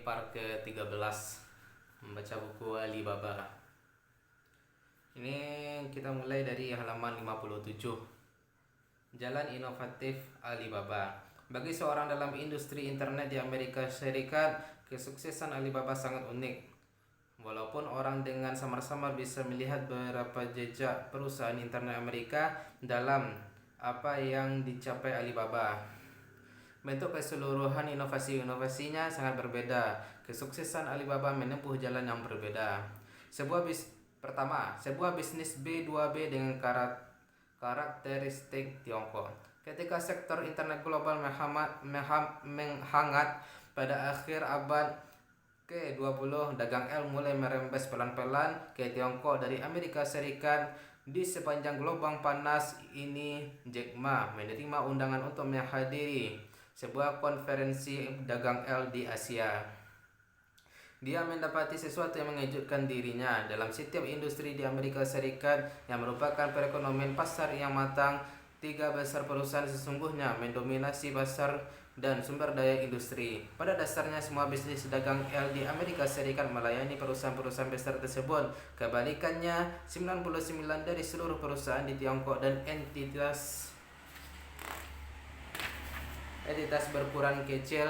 part ke-13 membaca buku Alibaba. Ini kita mulai dari halaman 57. Jalan inovatif Alibaba. Bagi seorang dalam industri internet di Amerika Serikat, kesuksesan Alibaba sangat unik. Walaupun orang dengan samar-samar bisa melihat beberapa jejak perusahaan internet Amerika dalam apa yang dicapai Alibaba. Bentuk keseluruhan inovasi-inovasinya sangat berbeda. Kesuksesan Alibaba menempuh jalan yang berbeda. Sebuah bisnis B2B dengan karakteristik Tiongkok. Ketika sektor internet global menghangat pada akhir abad ke-20, dagang L mulai merembes pelan-pelan ke Tiongkok dari Amerika Serikat. Di sepanjang gelombang panas ini, Jack Ma menerima undangan untuk menghadiri sebuah konferensi dagang L di Asia. Dia mendapati sesuatu yang mengejutkan dirinya. Dalam setiap industri di Amerika Serikat yang merupakan perekonomian pasar yang matang, 3 besar perusahaan sesungguhnya mendominasi pasar dan sumber daya industri. Pada dasarnya semua bisnis dagang L di Amerika Serikat melayani perusahaan-perusahaan besar tersebut. Kebalikannya, 99 dari seluruh perusahaan di Tiongkok dan entitas berukuran kecil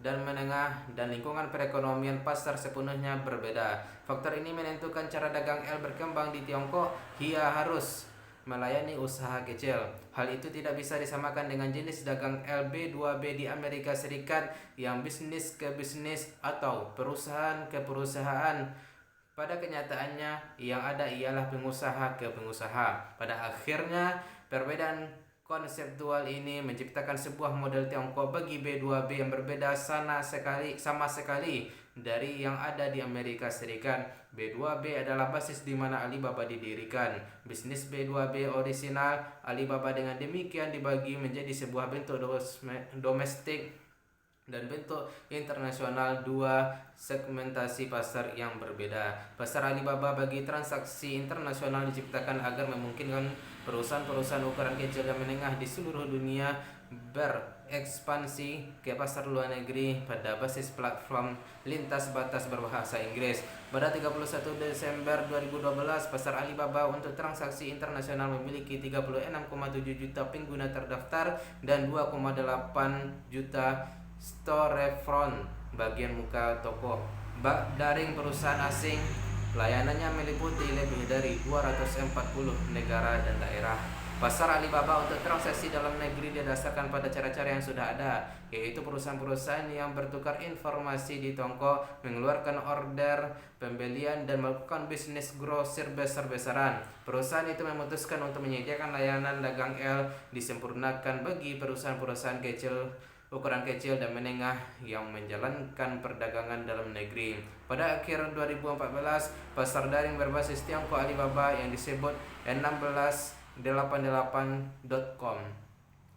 dan menengah dan lingkungan perekonomian pasar sepenuhnya berbeda. Faktor ini menentukan cara dagang L berkembang di Tiongkok. Ia harus melayani usaha kecil. Hal itu tidak bisa disamakan dengan jenis dagang L B2B di Amerika Serikat yang bisnis ke bisnis atau perusahaan ke perusahaan. Pada kenyataannya, yang ada ialah pengusaha ke pengusaha. Pada akhirnya, perbedaan konseptual ini menciptakan sebuah model Tiongkok bagi B2B yang berbeda sama sekali dari yang ada di Amerika Serikat. B2B adalah basis di mana Alibaba didirikan. Bisnis B2B orisinal Alibaba dengan demikian dibagi menjadi sebuah bentuk domestik dan bentuk internasional, 2 segmentasi pasar yang berbeda. Pasar Alibaba bagi transaksi internasional diciptakan agar memungkinkan perusahaan-perusahaan ukuran kecil dan menengah di seluruh dunia berekspansi ke pasar luar negeri pada basis platform lintas batas berbahasa Inggris. Pada 31 Desember 2012, pasar Alibaba untuk transaksi internasional memiliki 36,7 juta pengguna terdaftar dan 2,8 juta storefront bagian muka toko. Daring perusahaan asing, layanannya meliputi lebih dari 240 negara dan daerah. Pasar Alibaba untuk transaksi dalam negeri didasarkan pada cara-cara yang sudah ada, yaitu perusahaan-perusahaan yang bertukar informasi di Tiongkok, mengeluarkan order pembelian dan melakukan bisnis grosir besar-besaran. Perusahaan itu memutuskan untuk menyediakan layanan dagang L disempurnakan bagi perusahaan-perusahaan ukuran kecil dan menengah yang menjalankan perdagangan dalam negeri. Pada akhir 2014, pasar daring berbasis Tiongkok Alibaba yang disebut 1688.com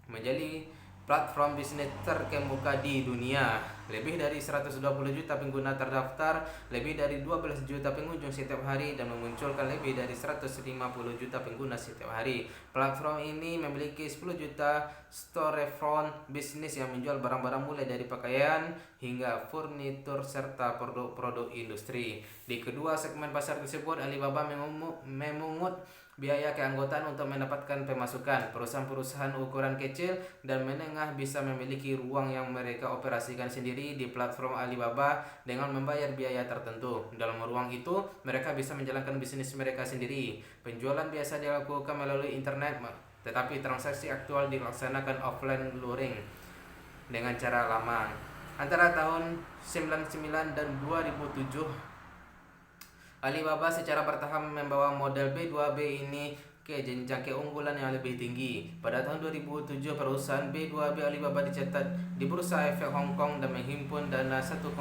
menjadi platform bisnis terkemuka di dunia. Lebih dari 120 juta pengguna terdaftar, lebih dari 12 juta pengunjung setiap hari, dan memunculkan lebih dari 150 juta pengguna setiap hari. Platform ini memiliki 10 juta storefront bisnis yang menjual barang-barang mulai dari pakaian hingga furnitur serta produk-produk industri. Di kedua segmen pasar tersebut, Alibaba memungut biaya keanggotaan untuk mendapatkan pemasukan. Perusahaan-perusahaan ukuran kecil dan menengah bisa memiliki ruang yang mereka operasikan sendiri di platform Alibaba dengan membayar biaya tertentu. Dalam ruang itu, mereka bisa menjalankan bisnis mereka sendiri. Penjualan biasa dilakukan melalui internet, tetapi transaksi aktual dilaksanakan offline luring dengan cara lama. Antara tahun 99 dan 2007, Alibaba secara bertahap membawa model B2B ini ke jenjang keunggulan yang lebih tinggi. Pada tahun 2007, perusahaan B2B Alibaba dicatat di Bursa Efek Hong Kong dan menghimpun dana 1,7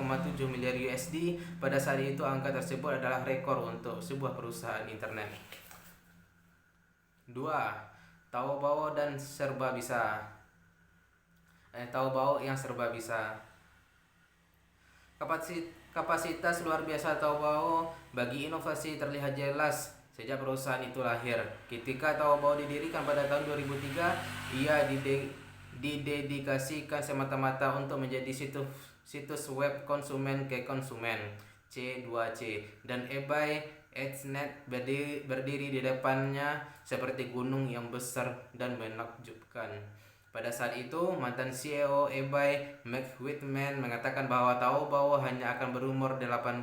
miliar USD. Pada saat itu, angka tersebut adalah rekor untuk sebuah perusahaan internet. 2. Taobao dan serba bisa. Taobao yang serba bisa. Kapasitas luar biasa Taobao bagi inovasi terlihat jelas sejak perusahaan itu lahir. Ketika Taobao didirikan pada tahun 2003, ia didedikasikan semata-mata untuk menjadi situs web konsumen ke konsumen C2C, dan eBay Xnet berdiri di depannya seperti gunung yang besar dan menakjubkan. Pada saat itu, mantan CEO eBay, Mac Whitman, mengatakan bahwa Taobao hanya akan berumur 18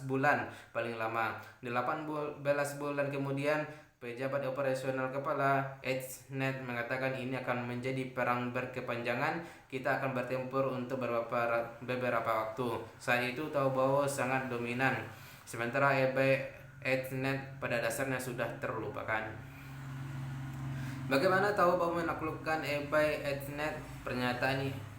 bulan paling lama. 18 bulan kemudian, pejabat operasional kepala Xnet mengatakan ini akan menjadi perang berkepanjangan. Kita akan bertempur untuk beberapa waktu. Saat itu Taobao sangat dominan, sementara eBay Xnet pada dasarnya sudah terlupakan. Bagaimana Taobao menaklukkan eBay Xnet?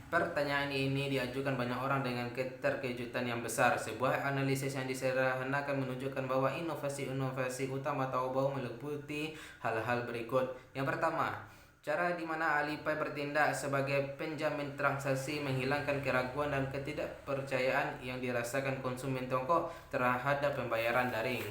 Pertanyaan ini diajukan banyak orang dengan keterkejutan yang besar. Sebuah analisis yang disederhanakan menunjukkan bahwa inovasi-inovasi utama Taobao meliputi hal-hal berikut. Yang pertama, cara di mana Alipay bertindak sebagai penjamin transaksi menghilangkan keraguan dan ketidakpercayaan yang dirasakan konsumen Tiongkok terhadap pembayaran daring.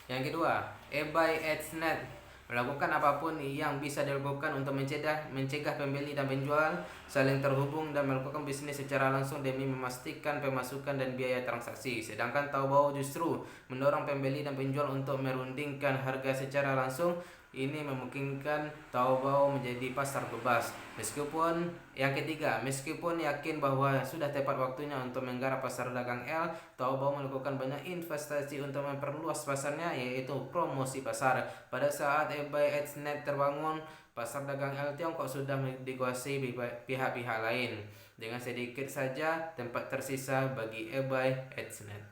Yang kedua, eBay Xnet melakukan apapun yang bisa dilakukan untuk mencegah pembeli dan penjual saling terhubung dan melakukan bisnis secara langsung demi memastikan pemasukan dan biaya transaksi. Sedangkan Taobao justru mendorong pembeli dan penjual untuk merundingkan harga secara langsung. Ini memungkinkan Taobao menjadi pasar bebas. Meskipun yakin bahwa sudah tepat waktunya untuk menggarap pasar dagang L, Taobao melakukan banyak investasi untuk memperluas pasarnya, yaitu promosi pasar. Pada saat eBay Xnet terbangun, pasar dagang L Tiongkok sudah dikuasai pihak-pihak lain, dengan sedikit saja tempat tersisa bagi eBay Xnet.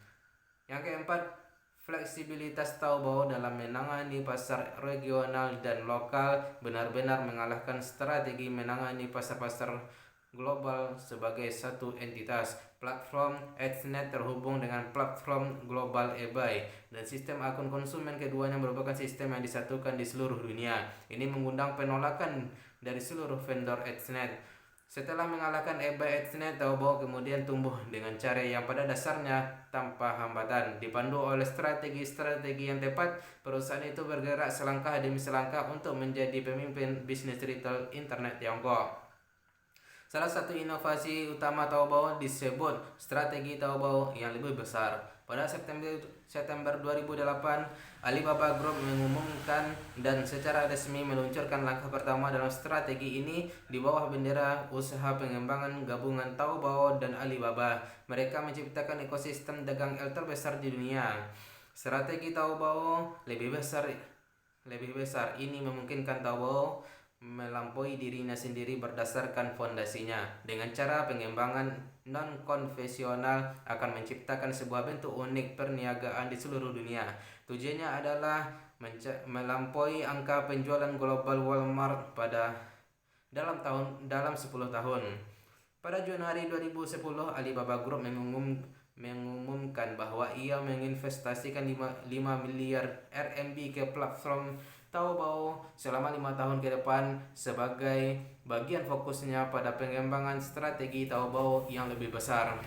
Yang keempat, fleksibilitas Taobao dalam menangani pasar regional dan lokal benar-benar mengalahkan strategi menangani pasar-pasar global sebagai satu entitas. Platform Xnet terhubung dengan platform global eBay, dan sistem akun konsumen keduanya merupakan sistem yang disatukan di seluruh dunia. Ini mengundang penolakan dari seluruh vendor Xnet. Setelah mengalahkan eBay Xnet, Taobao kemudian tumbuh dengan cara yang pada dasarnya tanpa hambatan. Dipandu oleh strategi-strategi yang tepat, perusahaan itu bergerak selangkah demi selangkah untuk menjadi pemimpin bisnis retail internet Tiongkok. Salah satu inovasi utama Taobao disebut strategi Taobao yang lebih besar. Pada September 2008, Alibaba Group mengumumkan dan secara resmi meluncurkan langkah pertama dalam strategi ini di bawah bendera usaha pengembangan gabungan Taobao dan Alibaba. Mereka menciptakan ekosistem dagang L terbesar di dunia. Strategi Taobao lebih besar ini memungkinkan Taobao melampaui dirinya sendiri berdasarkan fondasinya. Dengan cara pengembangan non-konvensional akan menciptakan sebuah bentuk unik perniagaan di seluruh dunia. Tujuannya adalah melampaui angka penjualan global Walmart dalam 10 tahun. Pada Januari 2010, Alibaba Group mengumumkan bahwa ia menginvestasikan 5 miliar RMB ke platform Taobao selama 5 tahun ke depan sebagai bagian fokusnya pada pengembangan strategi Taobao yang lebih besar.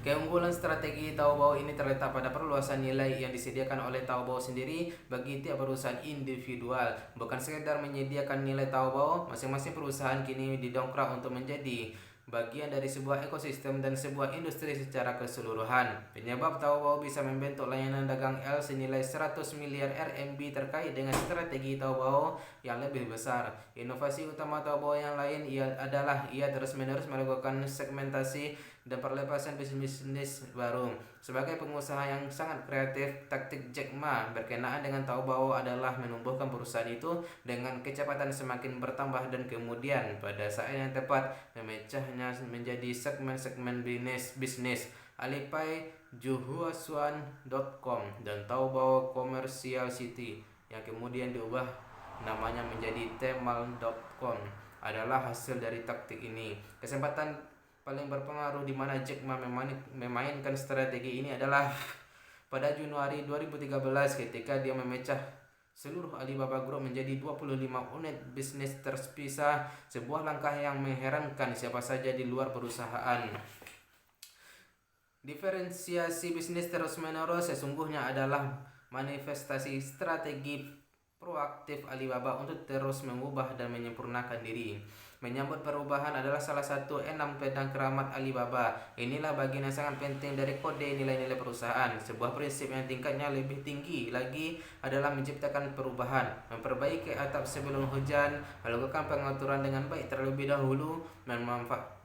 Keunggulan strategi Taobao ini terletak pada perluasan nilai yang disediakan oleh Taobao sendiri bagi tiap perusahaan individual. Bukan sekedar menyediakan nilai Taobao, masing-masing perusahaan kini didongkrak untuk menjadi bagian dari sebuah ekosistem dan sebuah industri secara keseluruhan. Penyebab Taobao bisa membentuk layanan dagang L senilai 100 miliar RMB terkait dengan strategi Taobao yang lebih besar. Inovasi utama Taobao yang lain adalah ia terus-menerus melakukan segmentasi dan perlepasan bisnis baru. Sebagai pengusaha yang sangat kreatif, taktik Jack Ma berkenaan dengan Taobao adalah menumbuhkan perusahaan itu dengan kecepatan semakin bertambah dan kemudian pada saat yang tepat memecahnya menjadi segmen-segmen bisnis. Alipay, Juhuasuan.com dan Taobao Commercial City yang kemudian diubah namanya menjadi Tmall.com adalah hasil dari taktik ini. Kesempatan paling berpengaruh di mana Jack Ma memainkan strategi ini adalah pada Januari 2013 ketika dia memecah seluruh Alibaba Group menjadi 25 unit bisnis terpisah, sebuah langkah yang mengherankan siapa saja di luar perusahaan. Diferensiasi bisnis terus-menerus sesungguhnya adalah manifestasi strategi proaktif Alibaba untuk terus mengubah dan menyempurnakan diri. Menyambut perubahan adalah salah satu enam pedang keramat Alibaba. Inilah bagian yang sangat penting dari kode nilai-nilai perusahaan. Sebuah prinsip yang tingkatnya lebih tinggi lagi adalah menciptakan perubahan, memperbaiki atap sebelum hujan, melakukan pengaturan dengan baik terlebih dahulu.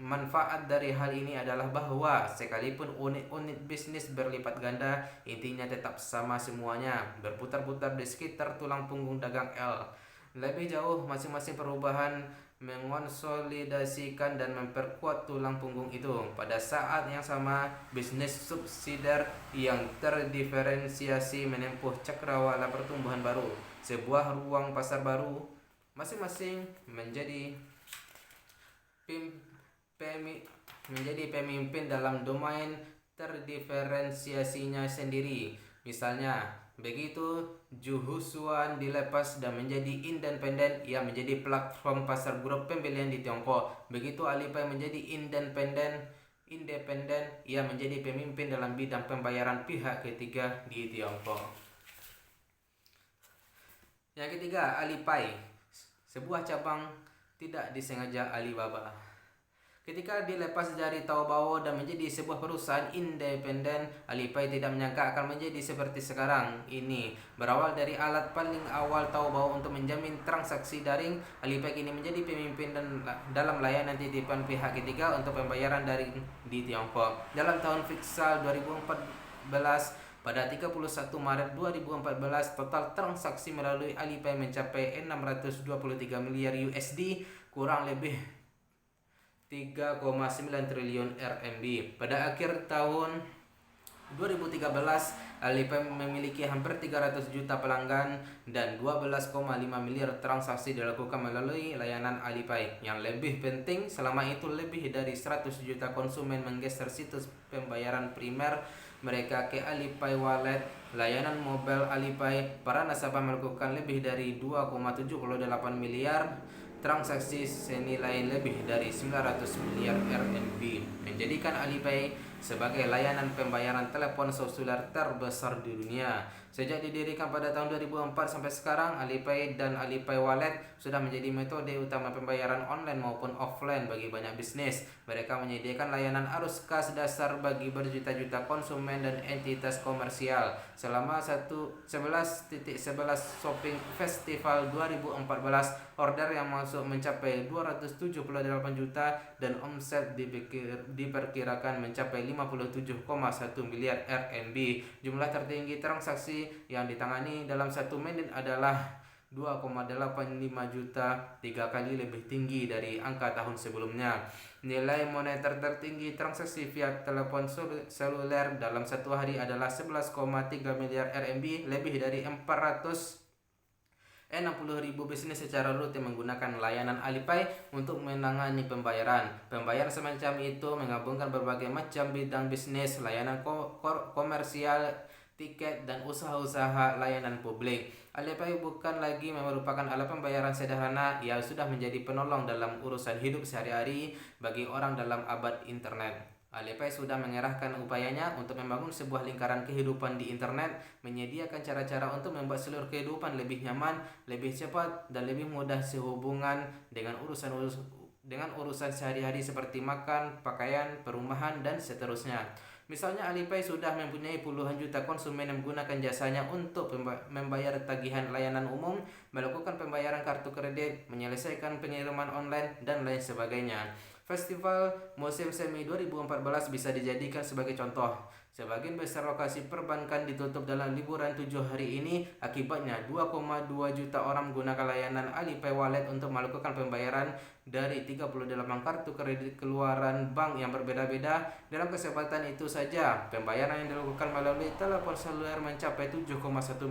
Manfaat dari hal ini adalah bahwa sekalipun unit-unit bisnis berlipat ganda, intinya tetap sama semuanya, berputar-putar di sekitar tulang punggung dagang L. Lebih jauh, masing-masing perubahan mengonsolidasikan dan memperkuat tulang punggung itu. Pada saat yang sama, bisnis subsidiar yang terdiferensiasi menempuh cakrawala pertumbuhan baru, sebuah ruang pasar baru, masing-masing menjadi pemimpin dalam domain terdiferensiasinya sendiri. Misalnya, begitu Juhusuan dilepas dan menjadi independen, ia menjadi platform pasar grup pembelian di Tiongkok. Begitu Alipay menjadi independen, ia menjadi pemimpin dalam bidang pembayaran pihak ketiga di Tiongkok. Yang ketiga, Alipay, sebuah cabang tidak disengaja Alibaba. Ketika dilepas dari Taobao dan menjadi sebuah perusahaan independen, Alipay tidak menyangka akan menjadi seperti sekarang ini. Berawal dari alat paling awal Taobao untuk menjamin transaksi daring, Alipay kini menjadi pemimpin dalam layanan titipan pihak ketiga untuk pembayaran daring di Tiongkok. Dalam tahun fiskal 2014, pada 31 Maret 2014, total transaksi melalui Alipay mencapai 623 miliar USD, kurang lebih 3,9 triliun RMB. Pada akhir tahun 2013, Alipay memiliki hampir 300 juta pelanggan dan 12,5 miliar transaksi dilakukan melalui layanan Alipay. Yang lebih penting, selama itu lebih dari 100 juta konsumen menggeser situs pembayaran primer mereka ke Alipay Wallet, layanan mobile Alipay. Para nasabah melakukan lebih dari 2,78 miliar transaksi senilai lebih dari 900 miliar RMB, menjadikan Alipay sebagai layanan pembayaran telepon seluler terbesar di dunia. Sejak didirikan pada tahun 2004 sampai sekarang, Alipay dan Alipay Wallet sudah menjadi metode utama pembayaran online maupun offline bagi banyak bisnis. Mereka menyediakan layanan arus kas dasar bagi berjuta-juta konsumen dan entitas komersial. Selama 11.11 Shopping Festival 2014, order yang masuk mencapai 278 juta dan omset diperkirakan mencapai 57,1 miliar RMB. Jumlah tertinggi transaksi yang ditangani dalam 1 menit adalah 2,85 juta, 3 kali lebih tinggi dari angka tahun sebelumnya. Nilai moneter tertinggi transaksi via telepon seluler dalam satu hari adalah 11,3 miliar RMB, lebih dari 460.000 bisnis secara rutin menggunakan layanan Alipay untuk menangani pembayaran. Pembayaran semacam itu menggabungkan berbagai macam bidang bisnis, layanan komersial, tiket, dan usaha-usaha layanan publik. Alipay bukan lagi merupakan alat pembayaran sederhana, ia sudah menjadi penolong dalam urusan hidup sehari-hari bagi orang dalam abad internet. Alipay sudah mengerahkan upayanya untuk membangun sebuah lingkaran kehidupan di internet, menyediakan cara-cara untuk membuat seluruh kehidupan lebih nyaman, lebih cepat, dan lebih mudah sehubungan dengan urusan sehari-hari seperti makan, pakaian, perumahan, dan seterusnya. Misalnya, Alipay sudah mempunyai puluhan juta konsumen yang menggunakan jasanya untuk membayar tagihan layanan umum, melakukan pembayaran kartu kredit, menyelesaikan pengiriman online, dan lain sebagainya. Festival Musim Semi 2014 bisa dijadikan sebagai contoh. Sebagian besar lokasi perbankan ditutup dalam liburan 7 hari ini. Akibatnya 2,2 juta orang menggunakan layanan Alipay Wallet untuk melakukan pembayaran dari 38 kartu kredit keluaran bank yang berbeda-beda. Dalam kesempatan itu saja, pembayaran yang dilakukan melalui telepon seluler mencapai 7,1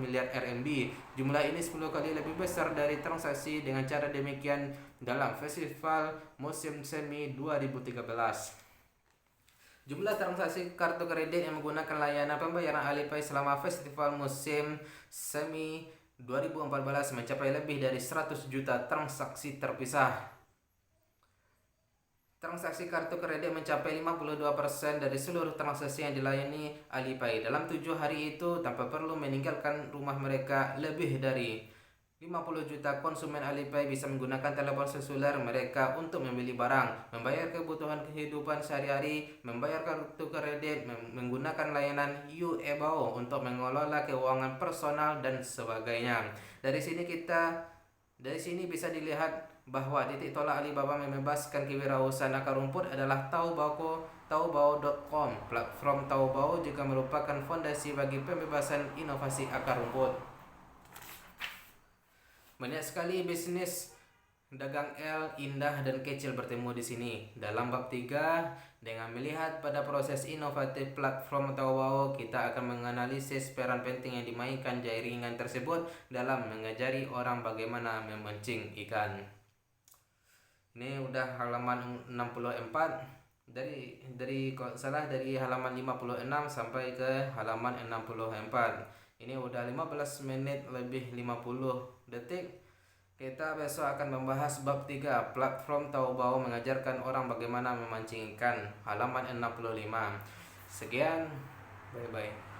miliar RMB. Jumlah ini 10 kali lebih besar dari transaksi dengan cara demikian dalam Festival Musim Semi 2013. Jumlah transaksi kartu kredit yang menggunakan layanan pembayaran Alipay selama Festival Musim Semi 2014 mencapai lebih dari 100 juta transaksi terpisah. Transaksi kartu kredit mencapai 52% dari seluruh transaksi yang dilayani Alipay dalam 7 hari itu tanpa perlu meninggalkan rumah mereka lebih dari 50 juta konsumen Alipay bisa menggunakan telepon seluler mereka untuk membeli barang, membayar kebutuhan kehidupan sehari-hari, membayar kartu kredit, menggunakan layanan YouEbao untuk mengelola keuangan personal dan sebagainya. Dari sini bisa dilihat bahwa titik tolak Alibaba membebaskan kewirausahaan akar rumput adalah Taobao.com. Platform Taobao juga merupakan fondasi bagi pembebasan inovasi akar rumput. Banyak sekali bisnis dagang L indah dan kecil bertemu di sini. Dalam bab 3, dengan melihat pada proses inovatif platform Taobao, kita akan menganalisis peran penting yang dimainkan jaringan tersebut dalam mengajari orang bagaimana memancing ikan. Ini udah halaman 64 dari halaman 56 sampai ke halaman 64. Ini udah 15 menit lebih 50 detik. Kita besok akan membahas bab 3, platform Taobao mengajarkan orang bagaimana memancing ikan, halaman 65. Sekian, bye bye.